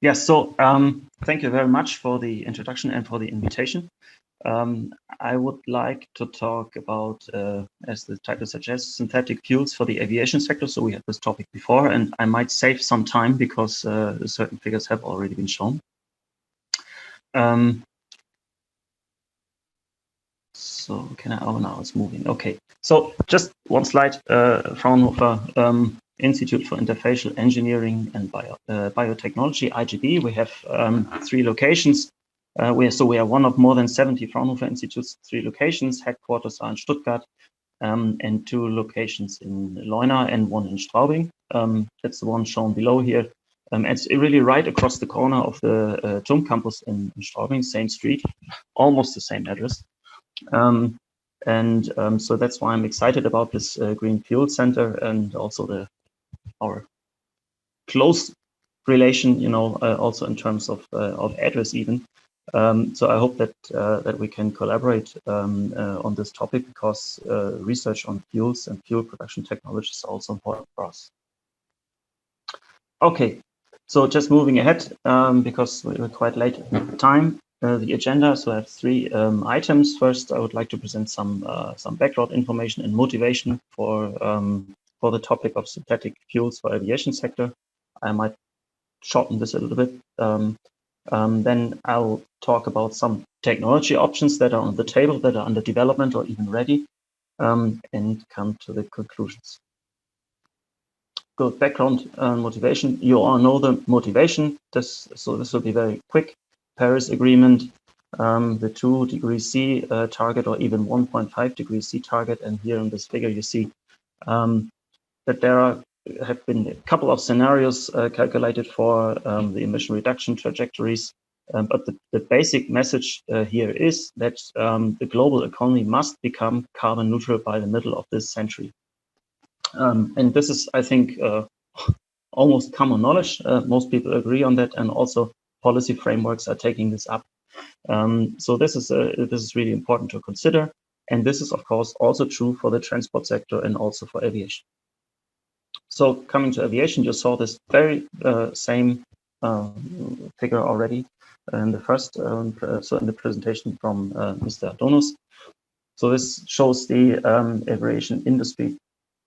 Yes, so thank you very much for the introduction and for the invitation. I would like to talk about, as the title suggests, synthetic fuels for the aviation sector. So we had this topic before, and I might save some time because certain figures have already been shown. So can I, oh, now it's moving. Okay, so just one slide, Fraunhofer Institute for Interfacial Engineering and Biotechnology, IGB. We have 3 locations. We are one of more than 70 Fraunhofer Institutes, 3 locations. Headquarters are in Stuttgart and 2 locations in Leuna and 1 in Straubing. That's the one shown below here. It's really right across the corner of the TUM campus in Straubing, same street, almost the same address. So that's why I'm excited about this Green Fuel Center and also our close relation, also in terms of address even. So I hope that we can collaborate on this topic because research on fuels and fuel production technology is also important for us. Okay, so just moving ahead because we're quite late at the time. The agenda, so I have 3 items. First, I would like to present some background information and motivation for the topic of synthetic fuels for aviation sector. I might shorten this a little bit. Then I'll talk about some technology options that are on the table, that are under development or even ready, and come to the conclusions. Good background motivation. You all know the motivation. So this will be very quick. Paris Agreement, the 2 degrees C target, or even 1.5 degrees C target. And here in this figure, you see that there have been a couple of scenarios calculated for the emission reduction trajectories. But the basic message here is that the global economy must become carbon neutral by the middle of this century. And this is, I think, almost common knowledge. Most people agree on that, and also policy frameworks are taking this up. So this is really important to consider, and this is of course also true for the transport sector and also for aviation. So coming to aviation, you saw this very same figure already in the first, so in the presentation from Mr. Donus. So this shows the aviation industry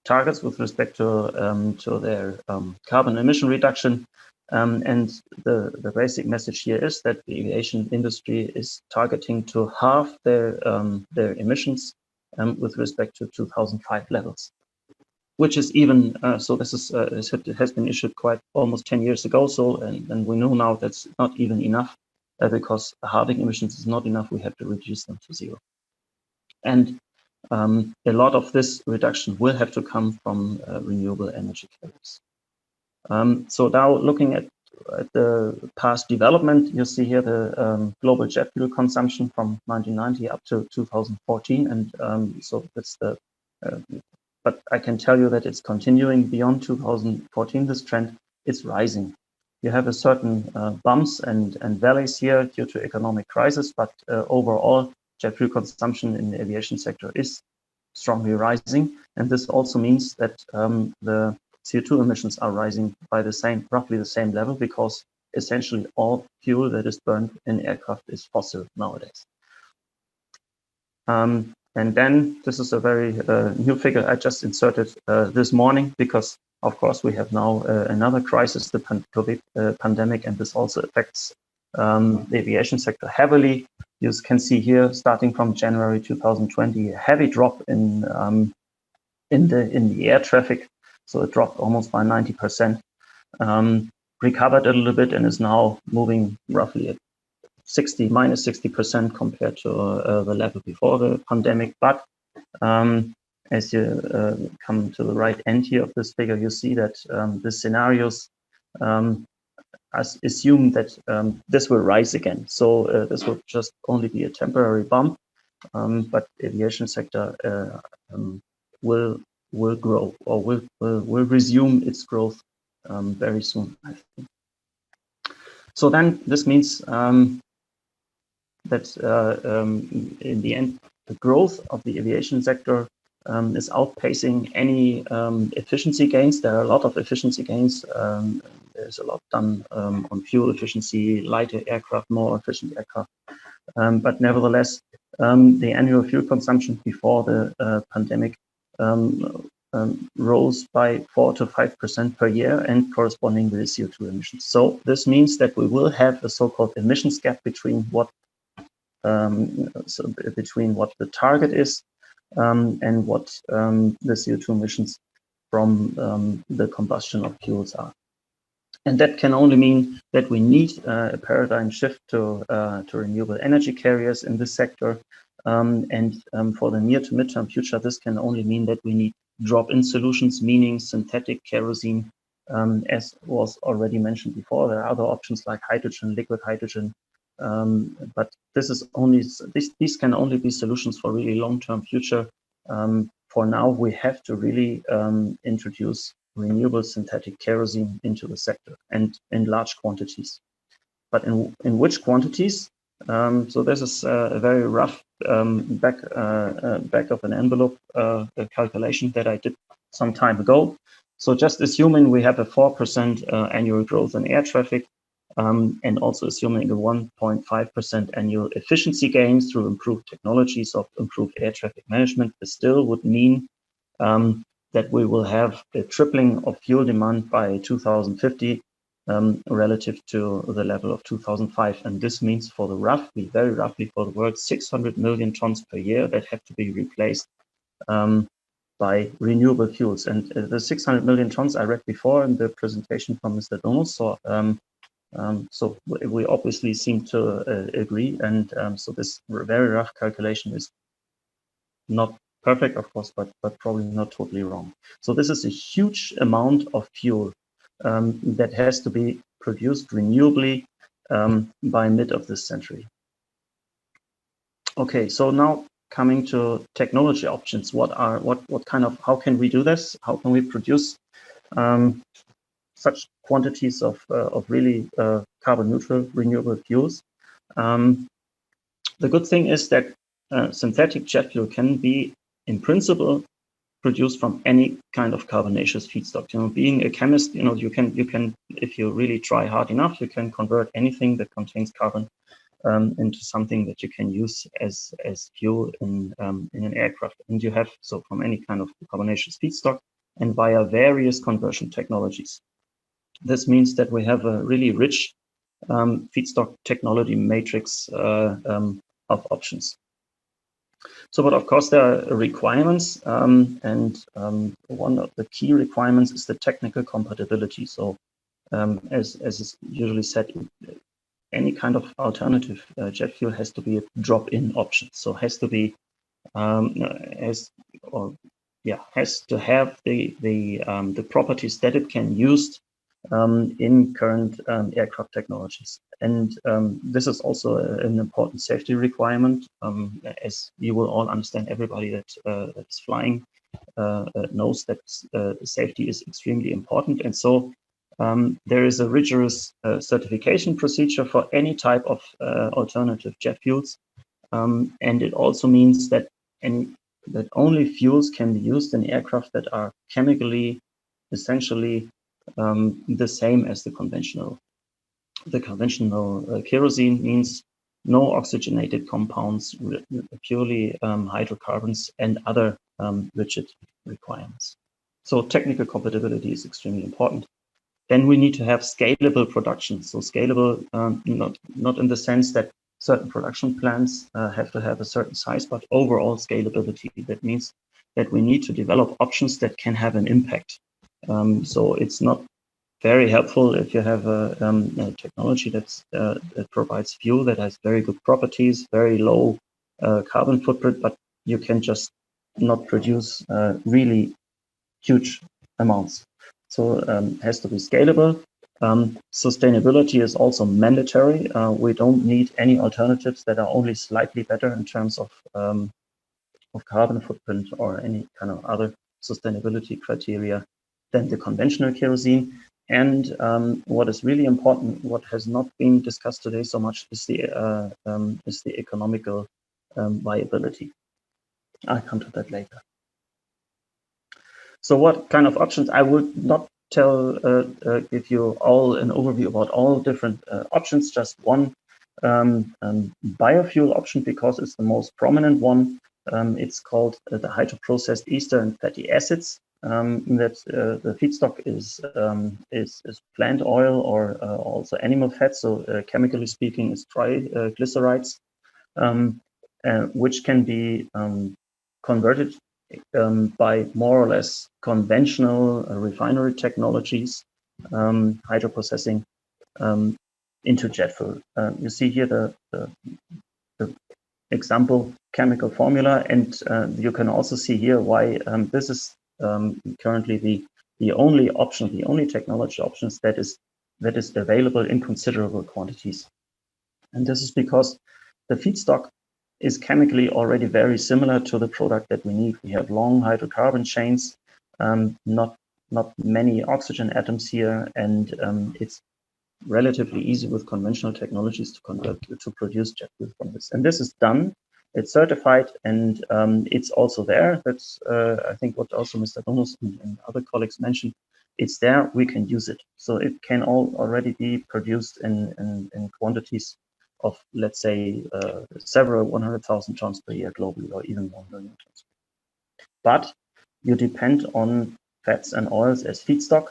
targets with respect to their carbon emission reduction. And the basic message here is that the aviation industry is targeting to halve their emissions with respect to 2005 levels, which is even so. This is it has been issued quite almost 10 years ago. So and we know now that's not even enough because halving emissions is not enough. We have to reduce them to 0. And a lot of this reduction will have to come from renewable energy carriers. So now looking at the past development, you see here the global jet fuel consumption from 1990 up to 2014. And so that's the, but I can tell you that it's continuing beyond 2014. This trend is rising. You have a certain bumps and valleys here due to economic crisis, but overall, jet fuel consumption in the aviation sector is strongly rising, and this also means that the CO2 emissions are rising by roughly the same level, because essentially all fuel that is burned in aircraft is fossil nowadays. And then this is a very new figure I just inserted this morning, because of course we have now another crisis, the COVID pandemic, and this also affects the aviation sector heavily. You can see here, starting from January 2020, a heavy drop in the air traffic. So it dropped almost by 90%, recovered a little bit, and is now moving roughly at minus 60% compared to the level before the pandemic. But as you come to the right end here of this figure, you see that the scenarios assume that this will rise again. So this will just only be a temporary bump, but the aviation sector will grow, or will resume its growth very soon, I think. So then this means that in the end, the growth of the aviation sector is outpacing any efficiency gains. There are a lot of efficiency gains. there's a lot done on fuel efficiency, lighter aircraft, more efficient aircraft. But nevertheless, the annual fuel consumption before the pandemic rose by 4 to 5% per year, and corresponding with the CO2 emissions. So this means that we will have a so-called emissions gap between what the target is and what the CO2 emissions from the combustion of fuels are. And that can only mean that we need a paradigm shift to renewable energy carriers in this sector. And for the near to midterm future, this can only mean that we need drop-in solutions, meaning synthetic kerosene, as was already mentioned before. There are other options like hydrogen, liquid hydrogen, but these can only be solutions for really long-term future. For now, we have to really introduce renewable synthetic kerosene into the sector, and in large quantities. But in which quantities? So this is a very rough back of an envelope calculation that I did some time ago. So just assuming we have a 4% annual growth in air traffic, and also assuming a 1.5% annual efficiency gains through improved technologies of improved air traffic management, this still would mean that we will have a tripling of fuel demand by 2050 relative to the level of 2005. And this means for the very roughly for the world, 600 million tons per year that have to be replaced by renewable fuels. And the 600 million tons I read before in the presentation from Mr. Donos. So we obviously seem to agree. And so this very rough calculation is not perfect, of course, but probably not totally wrong. So this is a huge amount of fuel that has to be produced renewably by mid of this century. Okay, so now coming to technology options. How can we do this? How can we produce such quantities of really carbon neutral renewable fuels? The good thing is that synthetic jet fuel can be, in principle, produced from any kind of carbonaceous feedstock. Being a chemist, you can, if you really try hard enough, you can convert anything that contains carbon into something that you can use as fuel in an aircraft. And you have from any kind of carbonaceous feedstock and via various conversion technologies. This means that we have a really rich feedstock technology matrix of options. So, but of course, there are requirements, and one of the key requirements is the technical compatibility. So, as is usually said, any kind of alternative jet fuel has to be a drop-in option. So, has to be has to have the properties that it can use in current aircraft technologies. And this is also an important safety requirement. As you will all understand, everybody that's flying knows that safety is extremely important. And so there is a rigorous certification procedure for any type of alternative jet fuels. And it also means that only fuels can be used in aircraft that are chemically essentially the same as the conventional. The conventional kerosene means no oxygenated compounds, purely hydrocarbons and other rigid requirements. So technical compatibility is extremely important. Then we need to have scalable production. So scalable, not in the sense that certain production plants have to have a certain size, but overall scalability. That means that we need to develop options that can have an impact. So it's not very helpful if you have a technology that provides fuel that has very good properties, very low carbon footprint, but you can just not produce really huge amounts. So it has to be scalable. Sustainability is also mandatory. We don't need any alternatives that are only slightly better in terms of carbon footprint or any kind of other sustainability criteria than the conventional kerosene. And what is really important, what has not been discussed today so much, is the economical viability. I'll come to that later. So what kind of options? I would not give you all an overview about all different options. Just one biofuel option, because it's the most prominent one. It's called the hydroprocessed ester and fatty acids. That the feedstock is plant oil or also animal fat. So chemically speaking, it's triglycerides, which can be converted by more or less conventional refinery technologies, hydroprocessing, into jet fuel. You see here the example chemical formula, and you can also see here why this is currently the only option, the only technology options that is available in considerable quantities. And this is because the feedstock is chemically already very similar to the product that we need. We have long hydrocarbon chains, not many oxygen atoms here, and it's relatively easy with conventional technologies to convert to produce jet fuel from this. And this is done. It's certified, and it's also there. That's I think what also Mr. Donus and other colleagues mentioned. It's there. We can use it. So it can already be produced in quantities of, let's say, several 100,000 tons per year globally, or even 1 million tons. But you depend on fats and oils as feedstock.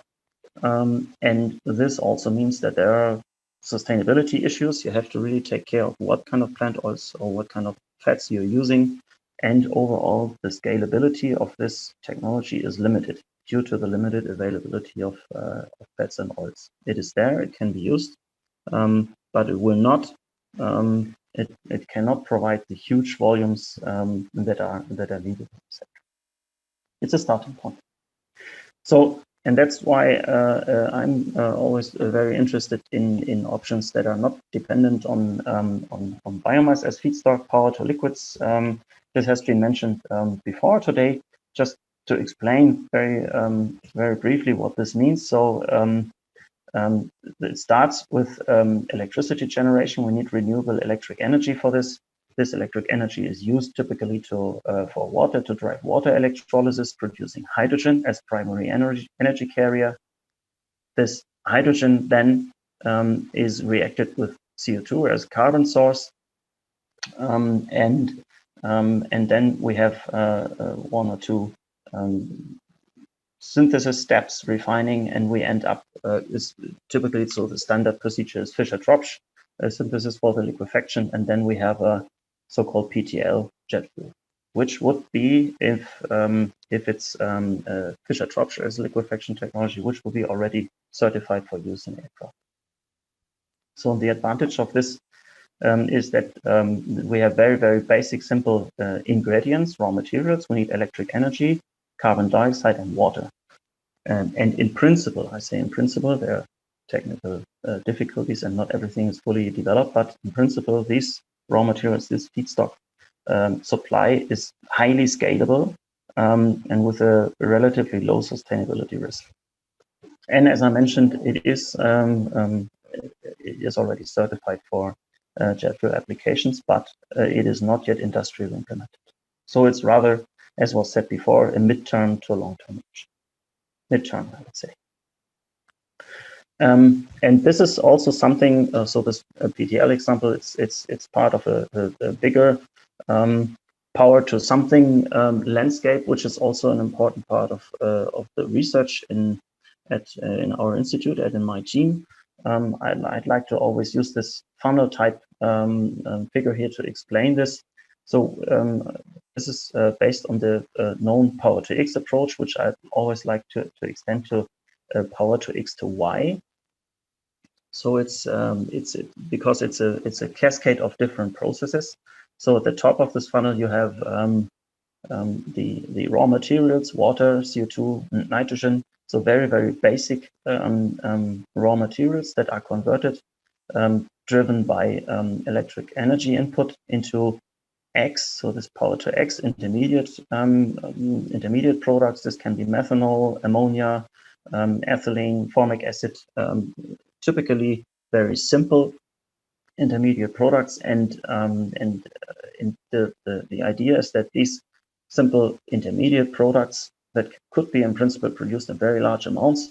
And this also means that there are sustainability issues. You have to really take care of what kind of plant oils or what kind of fats you're using. And overall, the scalability of this technology is limited due to the limited availability of fats and oils. It is there, it can be used, but it will not. It cannot provide the huge volumes that are needed. It's a starting point. So, and that's why I'm always very interested in options that are not dependent on biomass as feedstock, power to liquids. This has been mentioned before today. Just to explain very briefly what this means. So it starts with electricity generation. We need renewable electric energy for this. This electric energy is used typically for water, to drive water electrolysis, producing hydrogen as primary energy carrier. This hydrogen then is reacted with CO2 as carbon source, and then we have one or two synthesis steps, refining, and we end up is typically, so the standard procedure is Fischer-Tropsch synthesis for the liquefaction, and then we have a so-called PTL jet fuel, which would be if it's Fischer-Tropsch as liquefaction technology, which will be already certified for use in aircraft. So the advantage of this is that we have very basic, simple ingredients, raw materials. We need electric energy, carbon dioxide, and water. And in principle, I say in principle, there are technical difficulties and not everything is fully developed, but in principle, these raw materials, this feedstock supply is highly scalable and with a relatively low sustainability risk. And as I mentioned, it is already certified for jet fuel applications, but it is not yet industrially implemented. So it's rather, as was said before, a midterm to a long-term option. Midterm, I would say. And this is also something. So this PTL example, it's part of a bigger power to something landscape, which is also an important part of the research in our institute and in my team. I'd like to always use this funnel type figure here to explain this. So this is based on the known power to X approach, which I always like to extend to power to X to Y. So it's because it's a cascade of different processes. So at the top of this funnel, you have the raw materials, water, CO2, nitrogen. So very basic raw materials that are converted, driven by electric energy input into X. So this power to X intermediate products. This can be methanol, ammonia, ethylene, formic acid. Typically very simple intermediate products, and the idea is that these simple intermediate products that could be in principle produced in very large amounts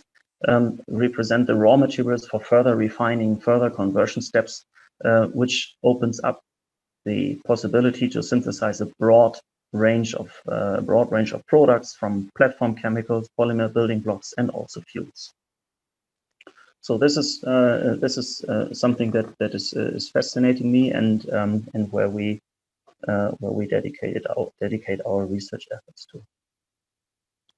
represent the raw materials for further refining, further conversion steps, which opens up the possibility to synthesize a broad range of products, from platform chemicals, polymer building blocks, and also fuels. So this is something that is fascinating me, and where we dedicate our research efforts to.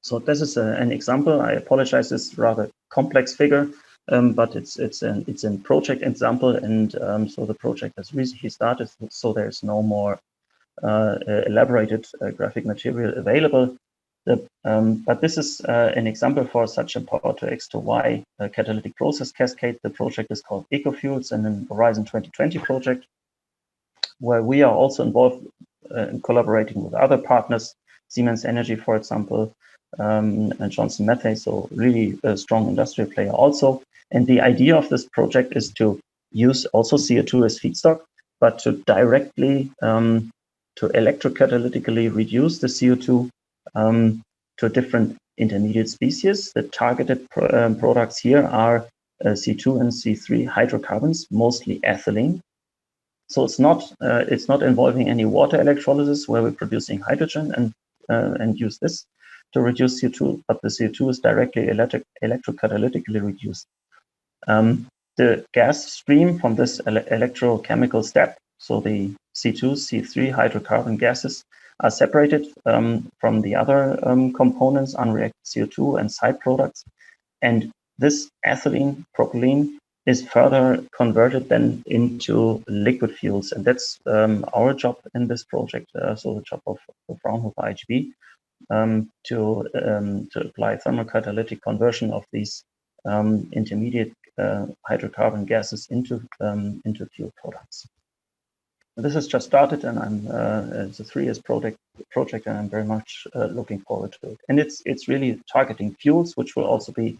So this is an example. I apologize, this rather complex figure, but it's a project example, and so the project has recently started, so there's no more elaborated graphic material available. But this is an example for such a power to X to Y catalytic process cascade. The project is called EcoFuels, and an Horizon 2020 project, where we are also involved in collaborating with other partners, Siemens Energy, for example, and Johnson Matthey, so really a strong industrial player also. And the idea of this project is to use also CO2 as feedstock, but to directly to electrocatalytically reduce the CO2 to different intermediate species. The targeted products here are C2 and C3 hydrocarbons, mostly ethylene. So it's not involving any water electrolysis, where we're producing hydrogen and use this to reduce CO2, but the CO2 is directly electrocatalytically reduced. The gas stream from this electrochemical step, so the C2, C3 hydrocarbon gases, are separated from the other components, unreacted CO2 and side products. And this ethylene, propylene, is further converted then into liquid fuels. And that's our job in this project, so the job of Fraunhofer IGB, to apply thermocatalytic conversion of these intermediate hydrocarbon gases into fuel products. This has just started, and it's a 3 years project, and I'm very much looking forward to it. And it's really targeting fuels, which will also be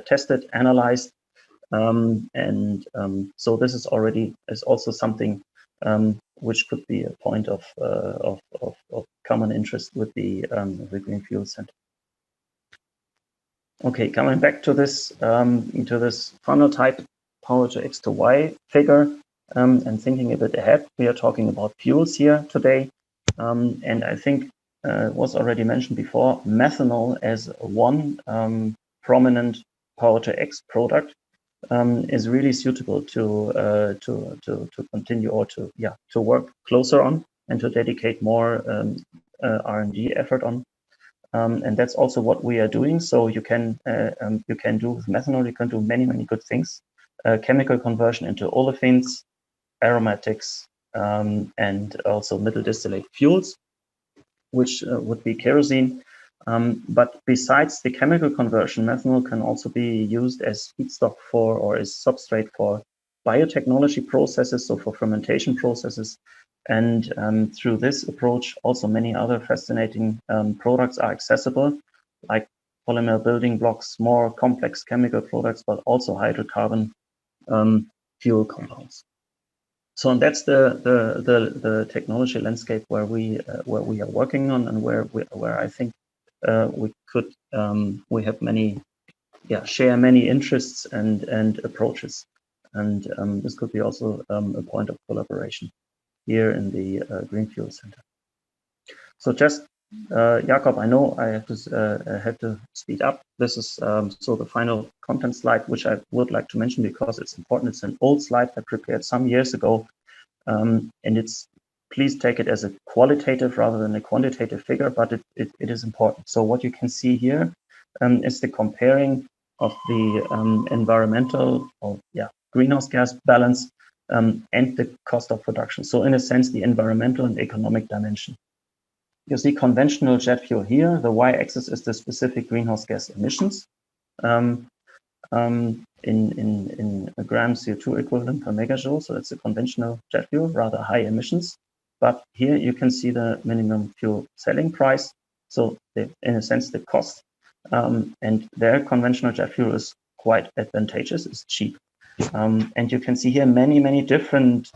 tested, analyzed, so this is also something which could be a point of common interest with the Green Fuel Center. Okay, coming back to this funnel type power to X to Y figure, and thinking a bit ahead, we are talking about fuels here today, and I think it was already mentioned before, methanol as one prominent power to X product is really suitable to continue, or to work closer on, and to dedicate more R&D effort on. And that's also what we are doing. So you can do with methanol, you can do many good things. Chemical conversion into olefins, aromatics, and also middle distillate fuels, which would be kerosene. But besides the chemical conversion, methanol can also be used as feedstock for, or as substrate for, biotechnology processes, so for fermentation processes. And through this approach, also many other fascinating products are accessible, like polymer building blocks, more complex chemical products, but also hydrocarbon fuel compounds. So, and that's the technology landscape where we are working on, and where I think we have share many interests and approaches, and this could be also a point of collaboration here in the Green Fuel Center. So just Jakob, I know I have to speed up. This is so the final content slide, which I would like to mention because it's important. It's an old slide I prepared some years ago, and please take it as a qualitative rather than a quantitative figure, but it is important. So what you can see here is the comparing of the environmental greenhouse gas balance and the cost of production. So in a sense, the environmental and economic dimension. You see conventional jet fuel here. The y-axis is the specific greenhouse gas emissions in a gram CO2 equivalent per megajoule. So it's a conventional jet fuel, rather high emissions. But here you can see the minimum fuel selling price. So in a sense, the cost. And their conventional jet fuel is quite advantageous, it's cheap. And you can see here many different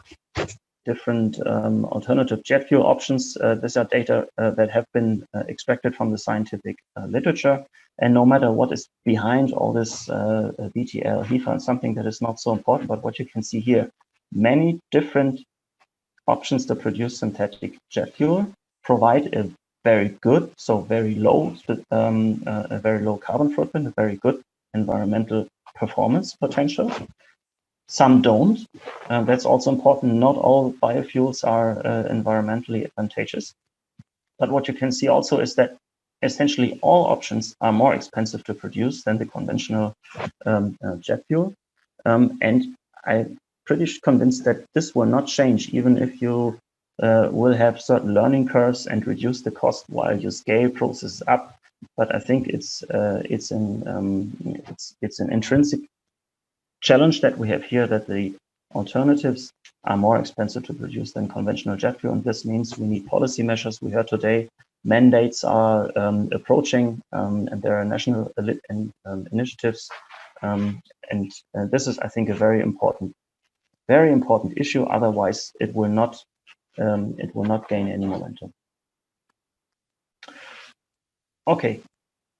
different alternative jet fuel options. These are data that have been extracted from the scientific literature. And no matter what is behind all this VTL, HEFA, and something that is not so important, but what you can see here, many different options to produce synthetic jet fuel provide a very good, so very low, a very low carbon footprint, a very good environmental performance potential. Some don't. That's also important. Not all biofuels are environmentally advantageous. But what you can see also is that essentially all options are more expensive to produce than the conventional jet fuel. And I'm pretty convinced that this will not change, even if you will have certain learning curves and reduce the cost while you scale processes up. But I think it's an intrinsic challenge that we have here, that the alternatives are more expensive to produce than conventional jet fuel. And this means we need policy measures. We heard today mandates are approaching, and there are national initiatives. And this is, I think, a very important issue. Otherwise, it will not gain any momentum. Okay.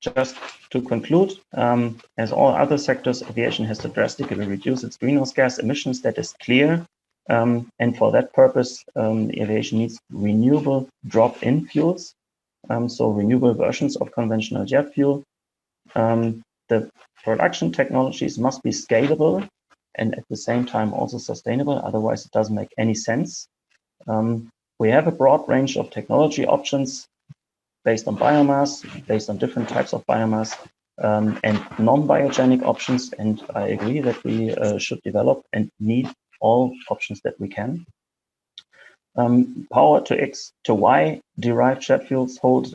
Just to conclude, as all other sectors, aviation has to drastically reduce its greenhouse gas emissions. That is clear. And for that purpose, aviation needs renewable drop-in fuels, so renewable versions of conventional jet fuel. The production technologies must be scalable and at the same time also sustainable. Otherwise, it doesn't make any sense. We have a broad range of technology options based on biomass, based on different types of biomass, and non-biogenic options. And I agree that we should develop and need all options that we can. Power to X to Y derived jet fuels hold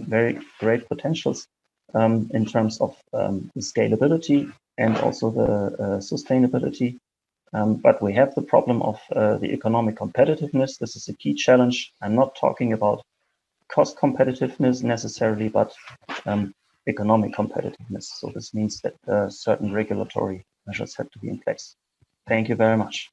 very great potentials in terms of the scalability and also the sustainability. But we have the problem of the economic competitiveness. This is a key challenge. I'm not talking about cost competitiveness necessarily, but economic competitiveness. So this means that certain regulatory measures have to be in place. Thank you very much.